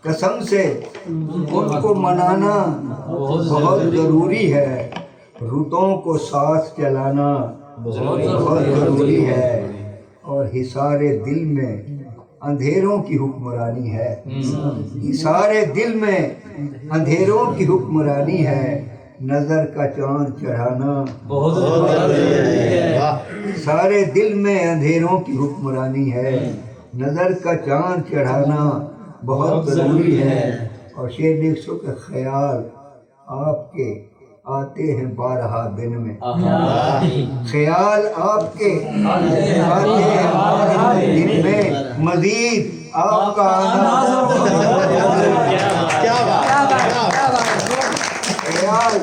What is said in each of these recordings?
قسم سے ان کو منانا بہت ضروری ہے، رتوں کو ساتھ چلانا بہت ضروری ہے، اور حصار دل میں اندھیروں کی حکمرانی ہے، حصار دل میں اندھیروں کی حکمرانی ہے، نظر کا چاند چڑھانا بہت ضروری ہے، سارے دل میں اندھیروں کی حکمرانی ہے، نظر کا چاند چڑھانا بہت ضروری ہے۔ اور شعر دیکھ سو کہ خیال آپ کے آتے ہیں بارہا دن میں، خیال آپ کے آتے ہیں بارہا دن میں، مزید آپ کا آنا خیال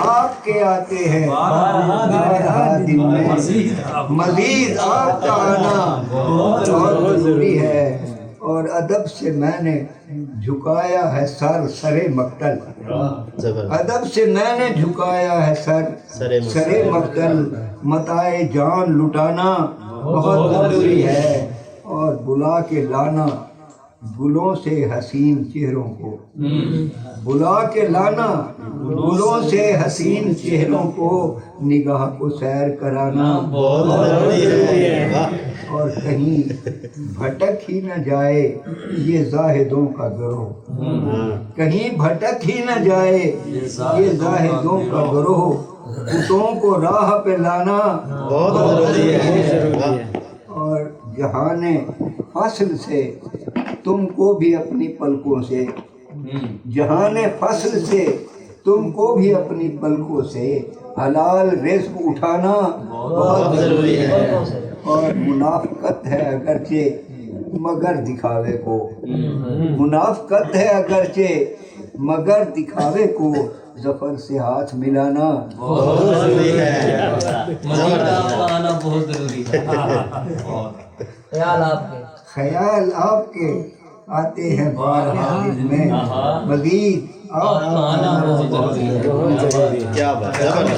آپ کے آتے ہیں بارہا دن میں، مزید آپ کا آنا بہت ضروری ہے۔ اور ادب سے میں نے جھکایا ہے سر مقتل، ادب سے میں نے جھکایا ہے سر مقتل، متاع جان لٹانا بہت ضروری ہے، اور بلا کے لانا گلوں سے حسین چہروں کو، بلا کے لانا گلوں سے حسین چہروں کو، نگاہ کو سیر کرانا بہت ضروری ہے، اور کہیں بھٹک ہی نہ جائے یہ زاہدوں کا گروہ، کہیں بھٹک ہی نہ جائے یہ زاہدوں کا گروہ، بتوں کو راہ پہ لانا بہت ضروری ہے، اور جہان فصل سے تم کو بھی اپنی پلکوں سے، جہان فصل سے تم کو بھی اپنی پلکوں سے حلال رزق اٹھانا بہت ضروری ہے، اور منافقت ہے اگرچہ مگر دکھاوے کو، منافقت ہے اگرچہ مگر دکھاوے کو، ظفر سے ہاتھ ملانا بہت ضروری ہے، بہت ضروری ہے، خیال آپ کے آتے ہیں بارہا دن میں، مزید آپ کا آنا بہت ضروری ہے۔ کیا بات ہے۔